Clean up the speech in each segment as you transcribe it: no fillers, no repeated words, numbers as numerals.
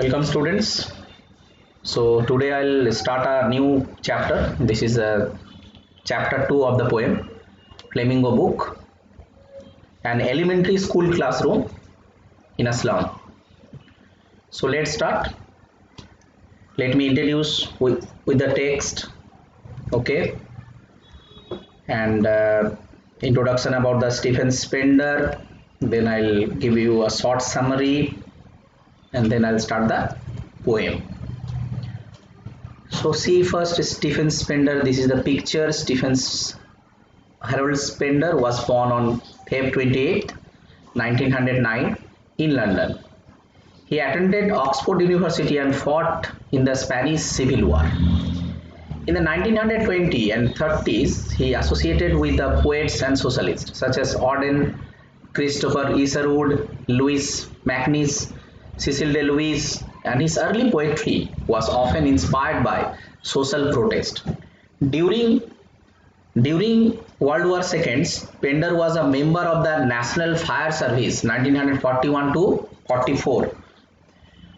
Welcome students. So today I'll start a new chapter. This is chapter 2 of the poem Flamingo book, an elementary school classroom in a slum. So let's start. Let me introduce with the text, okay, and introduction about the Stephen Spender. Then I'll give you a short summary and then I'll start the poem. So see first Stephen Spender. This is the picture. Stephen Harold Spender was born on Feb 28, 1909 in London. He attended Oxford University and fought in the Spanish Civil War. In the 1920s and 30s, he associated with the poets and socialists such as Auden, Christopher Isherwood, Louis Macnish, Cecil de Louis, and his early poetry was often inspired by social protest. During World War II, Spender was a member of the National Fire Service 1941 to 44.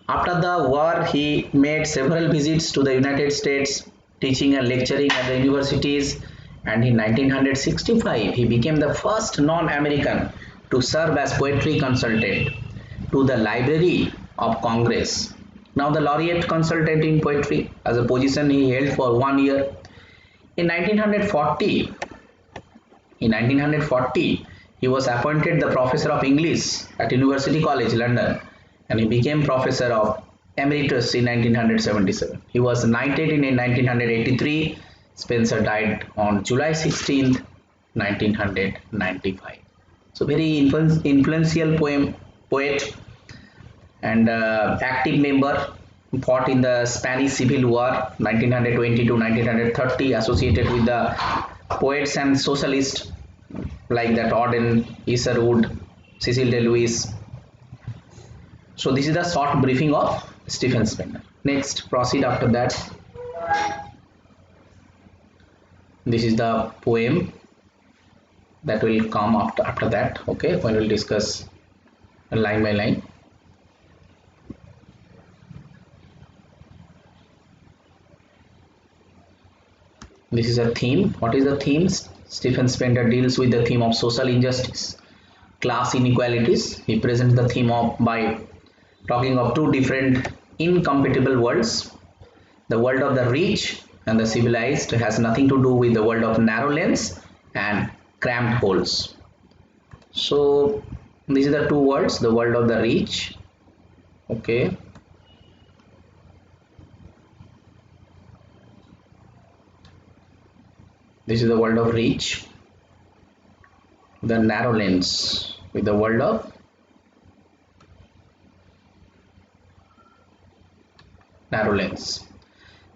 After the war, he made several visits to the United States, teaching and lecturing at the universities, and in 1965 he became the first non-American to serve as poetry consultant to the Library of Congress. Now the laureate consultant in poetry, as a position he held for 1 year. In 1940, he was appointed the professor of English at University College London, and he became professor of emeritus in 1977. He was knighted in 1983. Spencer died on July 16, 1995. So very influential poet and active member, fought in the Spanish Civil War 1920 to 1930, associated with the poets and socialists like that Auden, Isherwood, Cecil de Louis. So this is the short briefing of Stephen Spender. Next, proceed after that. This is the poem that will come after that, okay, when we'll discuss line by line. This is a theme. What is the theme? Stephen Spender deals with the theme of social injustice, class inequalities. He presents the theme by talking of two different incompatible worlds. The world of the rich and the civilized has nothing to do with the world of narrow lanes and cramped holes. So these are the two worlds, the world of the rich, okay, this is the world of rich, the narrow lanes with the world of narrow lanes.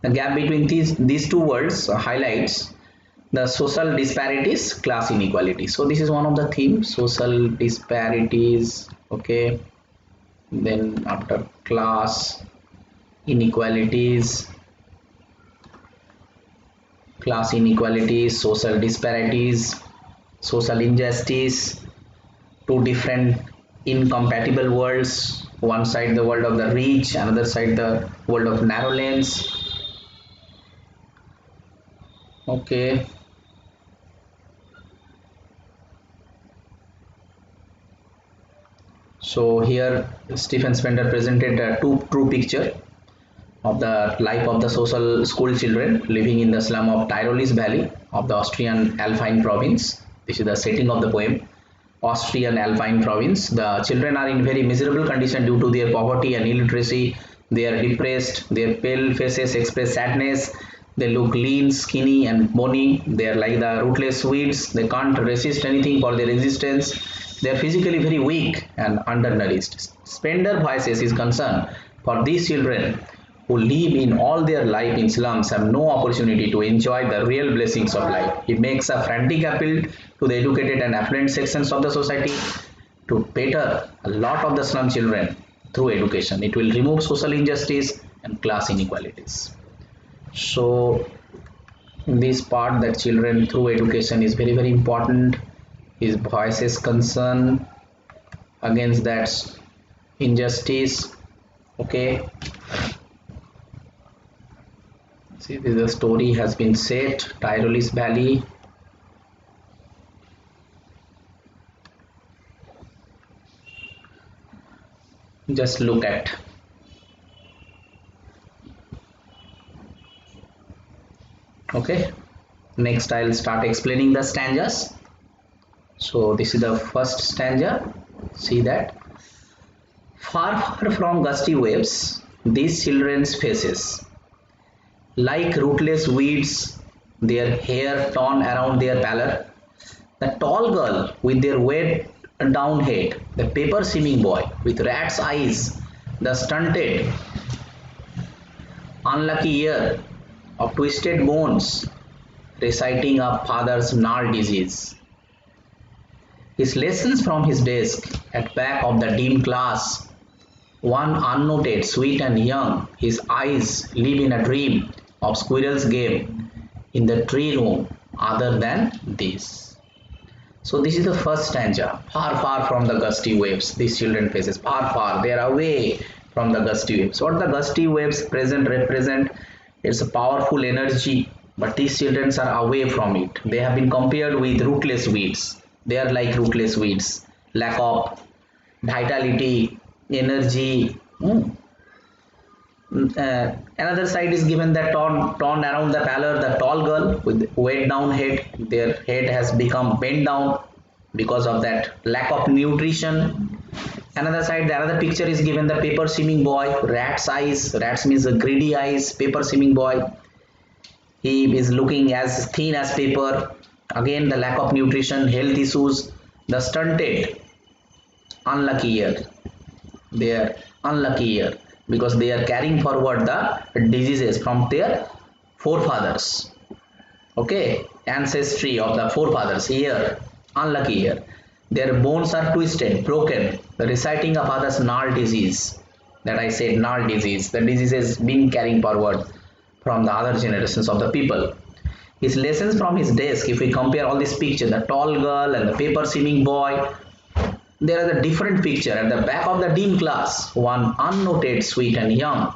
The gap between these two worlds highlights the social disparities, class inequality. So this is one of the themes, social disparities, okay, then after class inequalities, social disparities, social injustice, two different incompatible worlds, one side the world of the rich, another side the world of narrow lanes, okay. So here Stephen Spender presented a true picture of the life of the social school children living in the slum of Tyrolese Valley of the Austrian Alpine province. This is the setting of the poem. Austrian Alpine province. The children are in very miserable condition due to their poverty and illiteracy. They are depressed. Their pale faces express sadness. They look lean, skinny and bony. They are like the rootless weeds. They can't resist anything for their existence. They are physically very weak and undernourished. Spender voices his concern for these children who live in all their life in slums have no opportunity to enjoy the real blessings of life. He makes a frantic appeal to the educated and affluent sections of the society to better a lot of the slum children through education. It will remove social injustice and class inequalities. So in this part, that children through education is very, very important. His voices concern against that injustice Okay, see, the story has been set. Tyrolese Valley. Just look at. Okay, next I'll start explaining the stanzas. So this is the first stanza. See that. Far, far from gusty waves, these children's faces, like rootless weeds, their hair torn around their pallor. The tall girl with their weighed down head, the paper seeming boy with rat's eyes, the stunted, unlucky ear of twisted bones, reciting a father's gnarled disease. His lessons from his desk at back of the dim class, one unnoted, sweet and young, his eyes live in a dream of squirrel's game in the tree room other than this. So this is the first stanza. Far, far from the gusty waves, these children faces. Far, far, they are away from the gusty waves. What the gusty waves present represent? It's a powerful energy, but these children are away from it. They have been compared with rootless weeds. They are like rootless weeds. Lack of vitality, energy. Another side is given that torn around the pallor, the tall girl with weighed down head. Their head has become bent down because of that lack of nutrition. Another side, the another picture is given, the paper seeming boy, rat's eyes. Rats means the greedy eyes. Paper seeming boy. He is looking as thin as paper. Again, the lack of nutrition, health issues, the stunted, unlucky year. They are unlucky year because they are carrying forward the diseases from their forefathers. Okay, ancestry of the forefathers here, unlucky year. Their bones are twisted, broken, reciting a father's gnarled disease. That I said, gnarled disease. The disease has been carrying forward from the other generations of the people. His lessons from his desk, if we compare all these pictures, the tall girl and the paper seeming boy, there are the different picture. At the back of the dim class, one unnoted, sweet and young.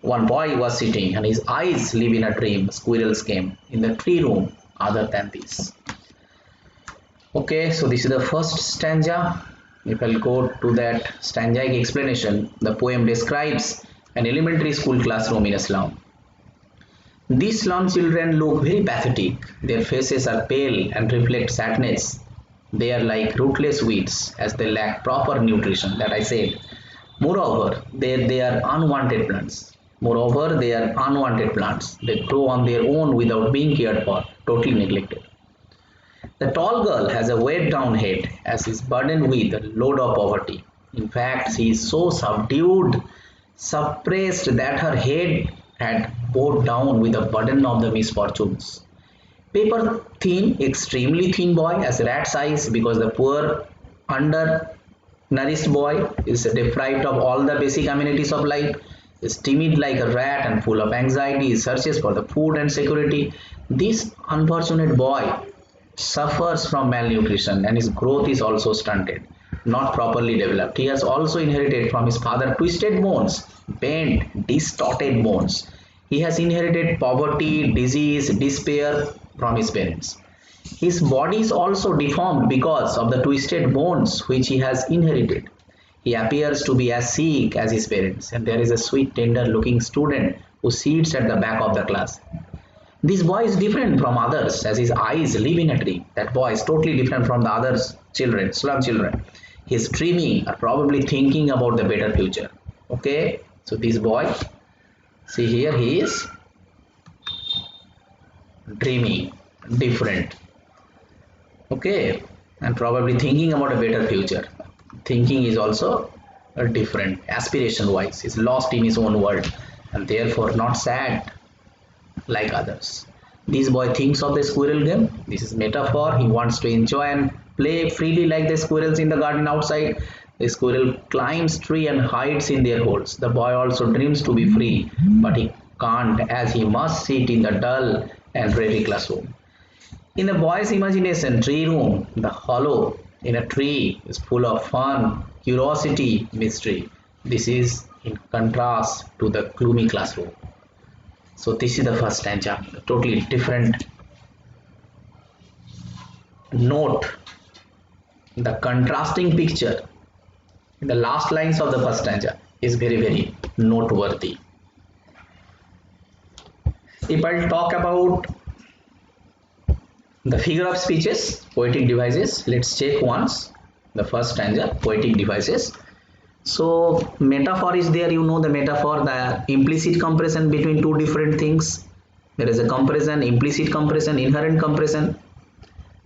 One boy was sitting and his eyes live in a dream. Squirrels came in the tree room other than this. Okay, so this is the first stanza. If I'll go to that stanzaic explanation, the poem describes an elementary school classroom in a slum. These slum children look very pathetic. Their faces are pale and reflect sadness. They are like rootless weeds as they lack proper nutrition, that I said. Moreover, they are unwanted plants. They grow on their own without being cared for, totally neglected. The tall girl has a weighed down head as is burdened with the load of poverty. In fact, she is so subdued, suppressed that her head had bowed down with the burden of the misfortunes. Paper thin, extremely thin boy has rat's eyes because the poor, undernourished boy is deprived of all the basic amenities of life, is timid like a rat and full of anxiety, searches for the food and security. This unfortunate boy suffers from malnutrition and his growth is also stunted, not properly developed. He has also inherited from his father twisted bones, bent, distorted bones. He has inherited poverty, disease, despair from his parents. His body is also deformed because of the twisted bones which he has inherited. He appears to be as sick as his parents, and there is a sweet, tender looking student who sits at the back of the class. This boy is different from others as his eyes live in a dream. That boy is totally different from the other children, slum children. He is dreaming or probably thinking about the better future. Okay, so this boy, see here, he is dreaming, different. Okay, and probably thinking about a better future. Thinking is also different, aspiration wise. He's lost in his own world and therefore not sad like others. This boy thinks of the squirrel game. This is metaphor. He wants to enjoy and play freely like the squirrels in the garden outside. The squirrel climbs tree and hides in their holes. The boy also dreams to be free, but he can't as he must sit in the dull and dreary classroom. In the boy's imagination, tree room, the hollow in a tree is full of fun, curiosity, mystery. This is in contrast to the gloomy classroom. So this is the first stanza, totally different. Note the contrasting picture in the last lines of the first stanza is very noteworthy. If I'll talk about the figure of speeches, poetic devices, let's check once the first stanza, poetic devices. So metaphor is there, you know the metaphor, the implicit comparison between two different things. There is a comparison, implicit comparison, inherent comparison.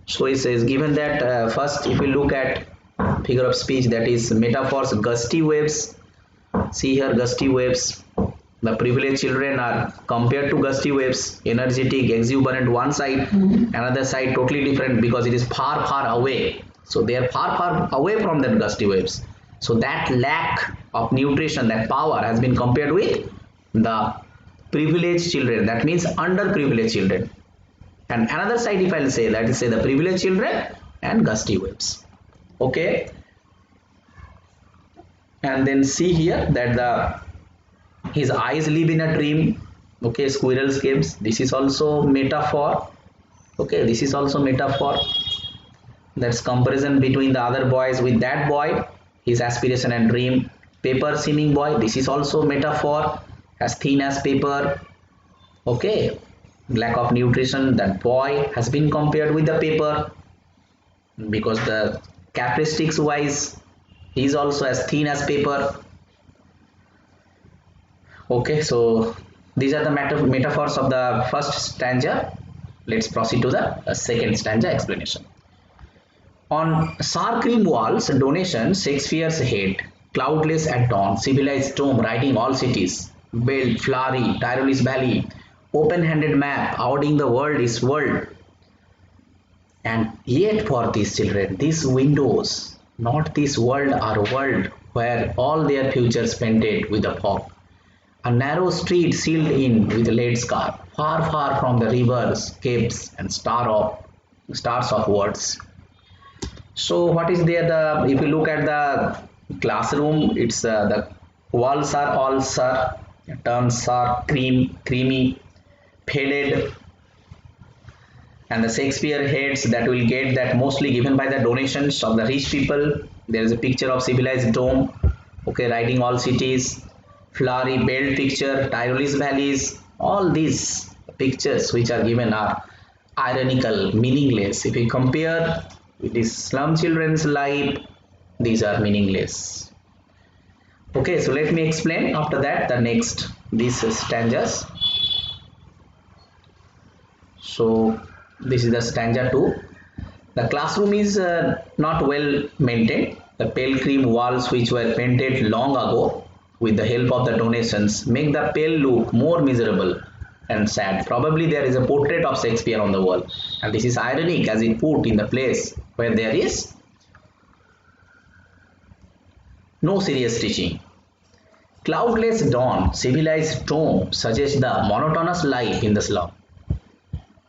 So it says given that first if we look at figure of speech, that is metaphors, gusty waves. See here, gusty waves. The privileged children are compared to gusty waves, energetic, exuberant one side, another side totally different because it is far away. So they are far away from that gusty waves. So that lack of nutrition, that power has been compared with the privileged children, that means underprivileged children. And another side, if I'll say, that is say the privileged children and gusty waves. Okay. And then see here that his eyes live in a dream. Okay, squirrel's caves. This is also metaphor. Okay, this is also metaphor. That's comparison between the other boys with that boy, his aspiration and dream. Paper seeming boy. This is also metaphor. As thin as paper. Okay, lack of nutrition. That boy has been compared with the paper because the characteristics wise he is also as thin as paper. Okay, so these are the metaphors of the first stanza. Let's proceed to the second stanza explanation. On sour cream walls, donation, Shakespeare's head, cloudless at dawn, civilized dome, riding all cities, belt, flowery, Tyrolese valley, open-handed map, outing the world is world. And yet for these children, these windows, not this world, are world where all their futures painted with a fog. A narrow street sealed in with lead scar, far from the rivers, caves, and stars of words. So what is there? If you look at the classroom, it's the walls are all sour, turns are creamy, faded, and the Shakespeare heads that will get that mostly given by the donations of the rich people. There is a picture of civilized dome, okay, riding all cities. Flowery belt picture, Tyrolese valleys, all these pictures which are given are ironical, meaningless. If we compare with these slum children's life, these are meaningless. Okay, so let me explain after that the next these stanzas. So this is the stanza 2. The classroom is not well maintained. The pale cream walls which were painted long ago with the help of the donations make the pale look more miserable and sad. Probably there is a portrait of Shakespeare on the wall, and this is ironic as it put in the place where there is no serious teaching. Cloudless dawn, civilized dome suggests the monotonous life in the slum.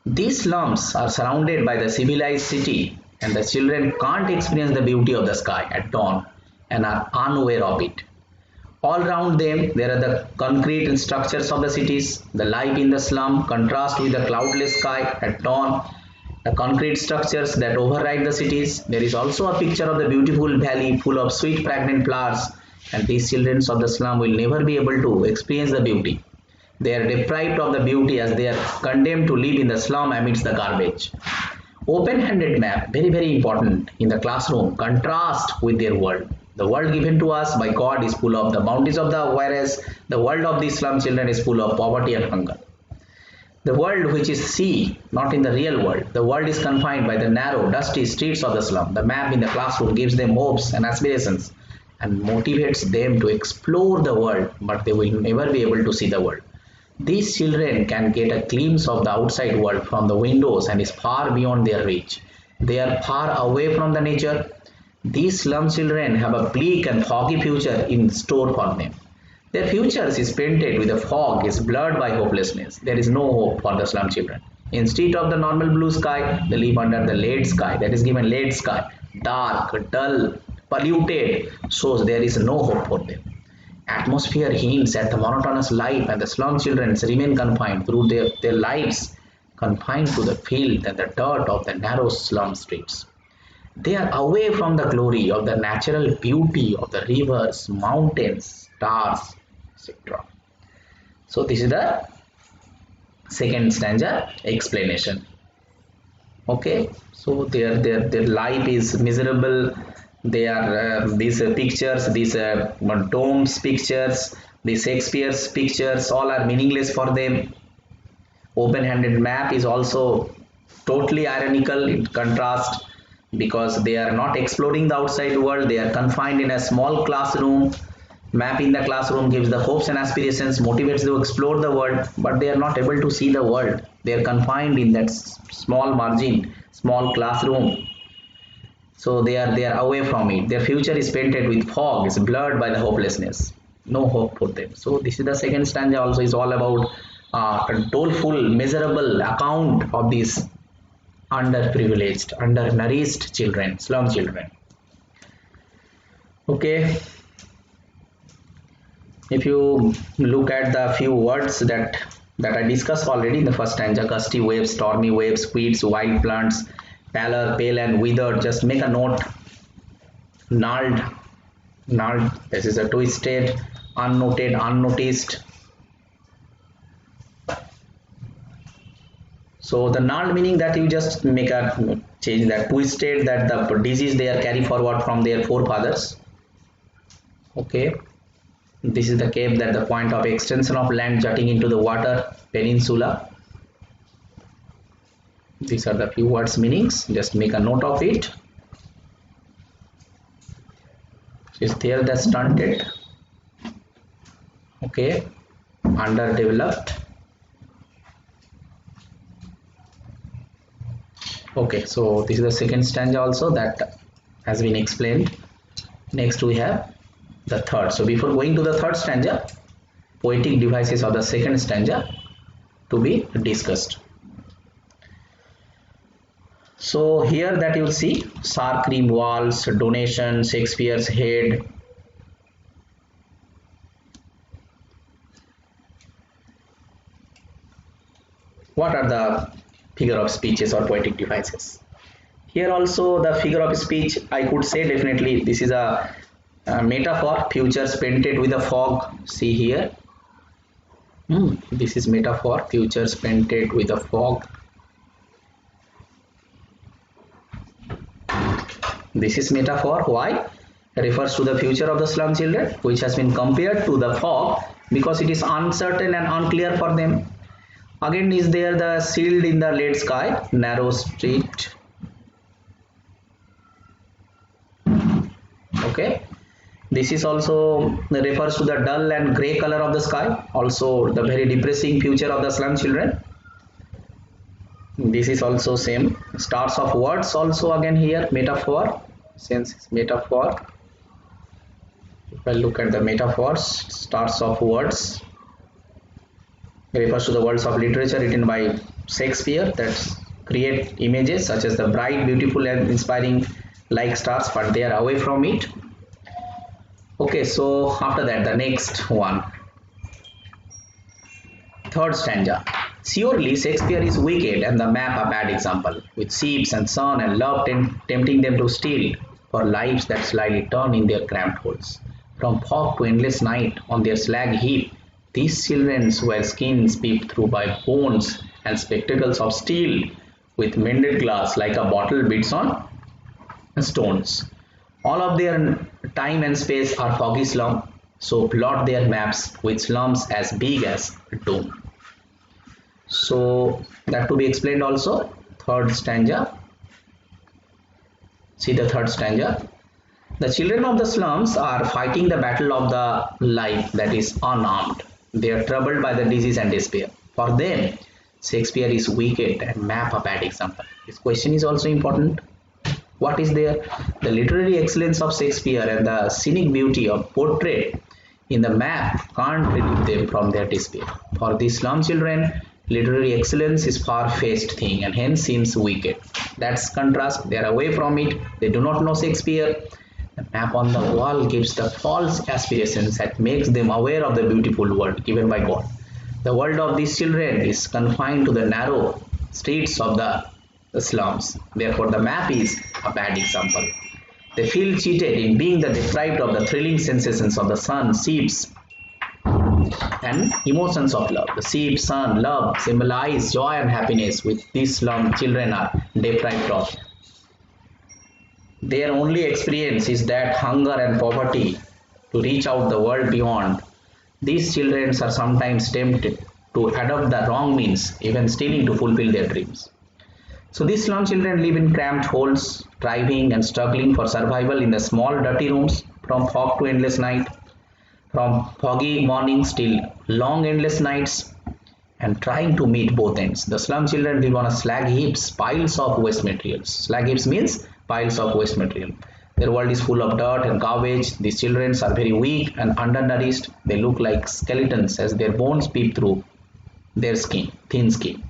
These slums are surrounded by the civilized city, and the children can't experience the beauty of the sky at dawn and are unaware of it. All around them, there are the concrete structures of the cities. The life in the slum contrasts with the cloudless sky at dawn. The concrete structures that override the cities. There is also a picture of the beautiful valley full of sweet fragrant flowers, and these children of the slum will never be able to experience the beauty. They are deprived of the beauty as they are condemned to live in the slum amidst the garbage. Open-handed map, very important in the classroom, contrast with their world. The world given to us by God is full of the bounties of whereas the world of these slum children is full of poverty and hunger. The world which is sea, not in the real world. The world is confined by the narrow, dusty streets of the slum. The map in the classroom gives them hopes and aspirations and motivates them to explore the world, but they will never be able to see the world. These children can get a glimpse of the outside world from the windows and is far beyond their reach. They are far away from the nature. These slum children have a bleak and foggy future in store for them. Their futures is painted with a fog, is blurred by hopelessness. There is no hope for the slum children. Instead of the normal blue sky, they live under the lead sky, that is given lead sky, dark, dull, polluted, so there is no hope for them. Atmosphere hints at the monotonous life, and the slum children remain confined through their lives, confined to the filth and the dirt of the narrow slum streets. They are away from the glory of the natural beauty of the rivers, mountains, stars, etc. So this is the second stanza explanation. Okay, so their life is miserable. They are these pictures, these domes pictures, the Shakespeare's pictures, all are meaningless for them. Open-handed map is also totally ironical in contrast, because they are not exploring the outside world. They are confined in a small classroom. Map in the classroom gives the hopes and aspirations, motivates to explore the world, but they are not able to see the world. They are confined in that small margin, small classroom. So they are away from it. Their future is painted with fog, is blurred by the hopelessness. No hope for them. So this is the second stanza. Also is all about a doleful, miserable account of these underprivileged, undernourished children, slum children. Okay. If you look at the few words that I discussed already in the first stanza, gusty waves, stormy waves, weeds, wild plants, pallor, pale and withered, just make a note. Gnarled, this is a twisted, unnoted, unnoticed. So the gnarled meaning that you just make a change, that twisted, that the disease they are carry forward from their forefathers. Okay. This is the cape, that the point of extension of land jutting into the water, peninsula. These are the few words meanings. Just make a note of it. Is there the stunted? Okay. Underdeveloped. Okay, so this is the second stanza also that has been explained. Next we have the third. So before going to the third stanza, poetic devices of the second stanza to be discussed. So here that you will see sour cream walls, donation, Shakespeare's head. What are the figure of speeches or poetic devices? Here also the figure of speech, I could say definitely this is a metaphor, futures painted with a fog. See here, this is metaphor, futures painted with a fog. This is metaphor. Why? It refers to the future of the slum children, which has been compared to the fog because it is uncertain and unclear for them. Again is there the sealed in the late sky, narrow street. Okay. This is also refers to the dull and grey color of the sky, also the very depressing future of the slum children. This is also same. Stars of words also again here, metaphor, since metaphor. If I look at the metaphors, stars of words refers to the words of literature written by Shakespeare that create images such as the bright, beautiful and inspiring like stars, but they are away from it. Okay, so after that the next one, third stanza. Surely Shakespeare is wicked and the map a bad example, with sheep and sun and love tempting them to steal for lives that slyly turn in their cramped holes. From fog to endless night on their slag heap, these children wear skins peeped through by bones and spectacles of steel, with mended glass like a bottle beats on stones. All of their time and space are foggy slum, so plot their maps with slums as big as a dome. So that to be explained also. Third stanza. See the third stanza. The children of the slums are fighting the battle of the life that is unarmed. They are troubled by the disease and despair. For them, Shakespeare is wicked and map a bad example. This question is also important. What is there? The literary excellence of Shakespeare and the scenic beauty of portrait in the map can't relieve them from their despair. For these slum children, literary excellence is far-fetched thing and hence seems wicked. That's contrast. They are away from it. They do not know Shakespeare. The map on the wall gives the false aspirations that makes them aware of the beautiful world given by God. The world of these children is confined to the narrow streets of the slums. Therefore, the map is a bad example. They feel cheated in being deprived of the thrilling sensations of the sun, seeds, and emotions of love. The seed, sun, love symbolize joy and happiness, which these slum children are deprived of. Their only experience is that hunger and poverty to reach out the world beyond. These children are sometimes tempted to adopt the wrong means, even stealing to fulfill their dreams. So these slum children live in cramped holes, striving and struggling for survival in the small dirty rooms from fog to endless night, from foggy mornings till long endless nights, and trying to meet both ends. The slum children live on a slag heaps, piles of waste materials. Slag heaps means piles of waste material. Their world is full of dirt and garbage. These children are very weak and undernourished. They look like skeletons as their bones peep through their skin, thin skin.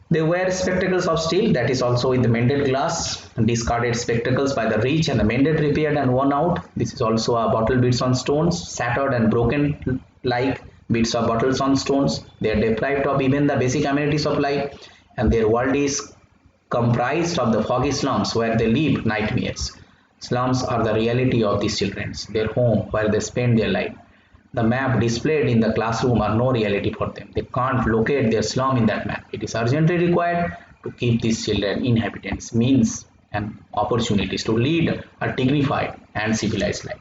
They wear spectacles of steel, that is also in the mended glass, discarded spectacles by the rich and the mended, repaired and worn out. This is also a bottle bits on stones, shattered and broken like bits of bottles on stones. They are deprived of even the basic amenities of life, and their world is comprised of the foggy slums where they live nightmares. Slums are the reality of these children, their home where they spend their life. The map displayed in the classroom are no reality for them. They can't locate their slum in that map. It is urgently required to keep these children inhabitants, means and opportunities to lead a dignified and civilized life.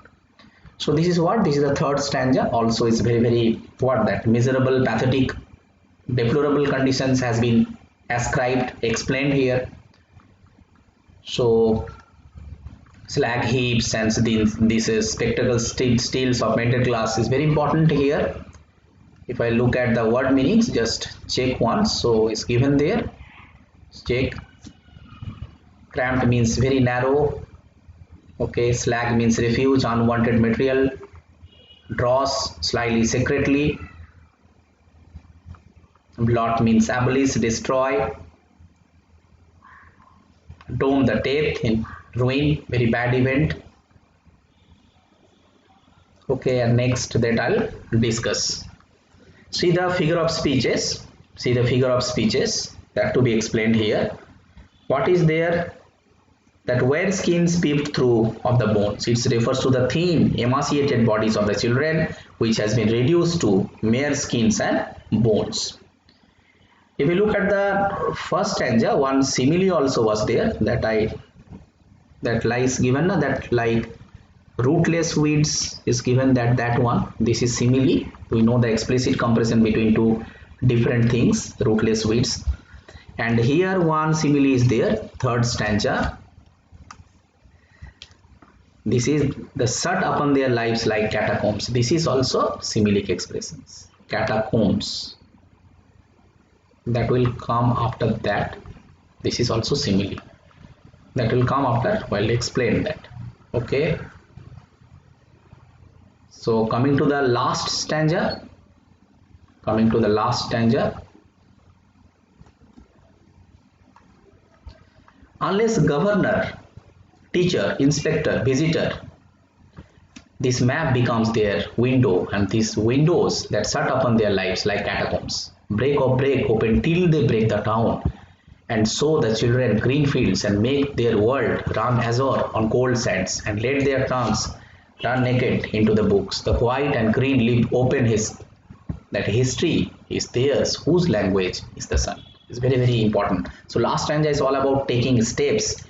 So this is the third stanza. Also is very that miserable, pathetic, deplorable conditions has been ascribed, explained here. So slag heaps and these spectacle steels of mended glass is very important here. If I look at the word meanings, just check once. So it's given there. Check. Cramped means very narrow. Okay, slag means refuge, unwanted material. Dross, slyly, secretly. Blot means abolish, destroy. Dome, the death, in ruin, very bad event. Okay, and next that I'll discuss. See the figure of speeches. See the figure of speeches that to be explained here. What is there? That where skins peeped through of the bones. It refers to the thin, emaciated bodies of the children, which has been reduced to mere skins and bones. If we look at the first stanza, one simile also was there that lies given, that like rootless weeds is given, that one. This is simile. We know the explicit comparison between two different things, rootless weeds. And here one simile is there, third stanza. This is the shut upon their lives like catacombs. This is also similic expressions. Catacombs. That will come after that. This is also simile. That will come after. I'll explain that. Okay. So coming to the last stanza. Unless governor, teacher, inspector, visitor, this map becomes their window, and these windows that shut upon their lives like catacombs. Break open till they break the town, and sow the children green fields and make their world run azure on cold sands, and let their tongues run naked into the books. The white and green leave open that history is theirs, whose language is the sun. It's very important. So last stanza is all about taking steps,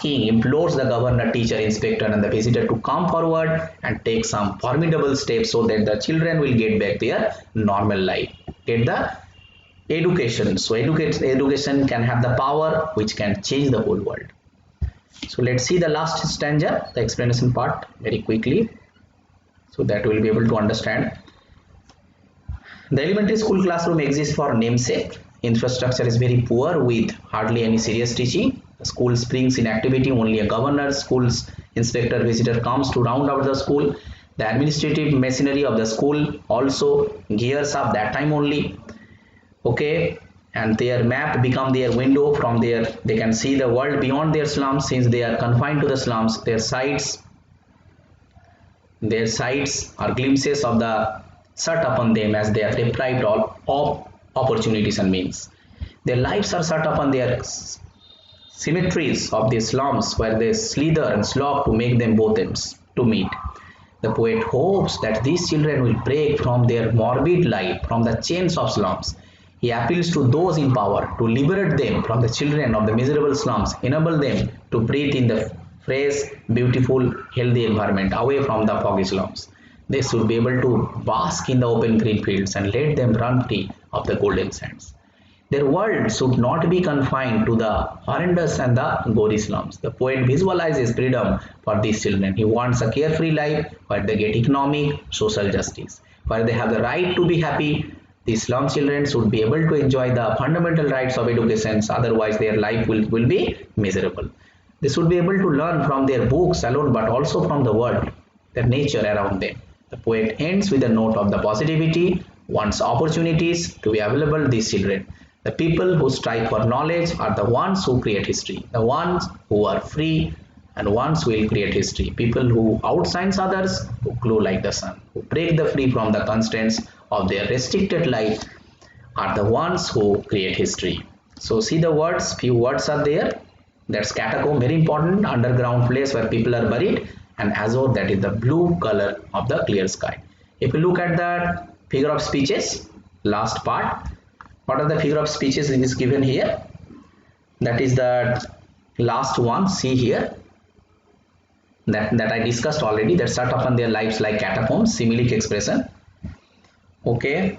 implores the governor, teacher, inspector and the visitor to come forward and take some formidable steps so that the children will get back their normal life, get the education. So education can have the power which can change the whole world. So let's see the last stanza, the explanation part, very quickly, so that we'll be able to understand. The elementary school classroom exists for namesake. Infrastructure is very poor with hardly any serious teaching. The school springs in activity, only a governor, school's inspector, visitor comes to round out the school. The administrative machinery of the school also gears up that time only. Okay, and their map become their window. From there they can see the world beyond their slums. Since they are confined to the slums, their sights are glimpses of the shut upon them, as they are deprived of opportunities and means. Their lives are shut upon their symmetries of the slums, where they slither and slog to make them both ends to meet. The poet hopes that these children will break from their morbid life, from the chains of slums. He appeals to those in power to liberate them from the children of the miserable slums, enable them to breathe in the fresh, beautiful, healthy environment away from the foggy slums. They should be able to bask in the open green fields and let them run free of the golden sands. Their world should not be confined to the horrendous and the gory slums. The poet visualizes freedom for these children. He wants a carefree life where they get economic, social justice, where they have the right to be happy. These slum children should be able to enjoy the fundamental rights of education, otherwise their life will be miserable. They should be able to learn from their books alone, but also from the world, the nature around them. The poet ends with a note of the positivity, wants opportunities to be available to these children. The people who strive for knowledge are the ones who create history. The ones who are free and ones who will create history. People who outshine others, who glow like the sun, who break the free from the constraints of their restricted life, are the ones who create history. So see the words, few words are there. That's catacomb, very important, underground place where people are buried, and azure, that is the blue color of the clear sky. If you look at the figure of speeches, last part, what are the figure of speeches is given here? That is the last one, see here, that I discussed already, that shut upon their lives like catacombs, similic expression. Okay.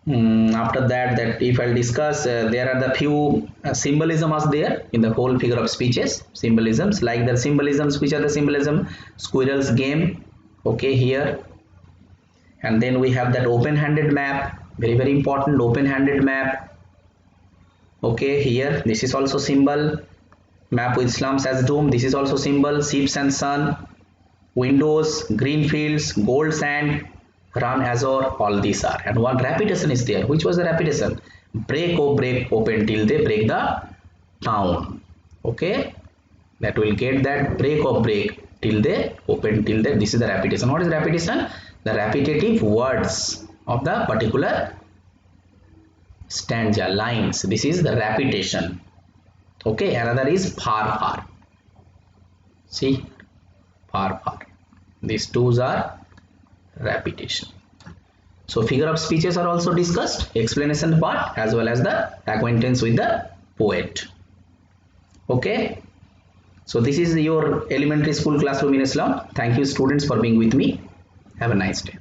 After that if I'll discuss, there are the few symbolisms there in the whole figure of speeches, symbolisms, like the symbolisms, which are the symbolism, squirrel's game, okay, here. And then we have that open-handed map, very important open-handed map, okay, here. This is also symbol. Map with slums as doom, this is also symbol. Ships and sun, windows, green fields, gold sand, run azure, all these are. And one repetition is there. Which was the repetition? Break, oh break open till they break the town. Okay, that will get that break, oh break till they open till they. This is the repetition. What is repetition? The repetitive words of the particular stanza, lines. This is the repetition. Okay, another is far far. See, far far. These two are repetition. So figure of speeches are also discussed, explanation part as well as the acquaintance with the poet. Okay, so this is your elementary school classroom in Slum. Thank you students for being with me. Have a nice day.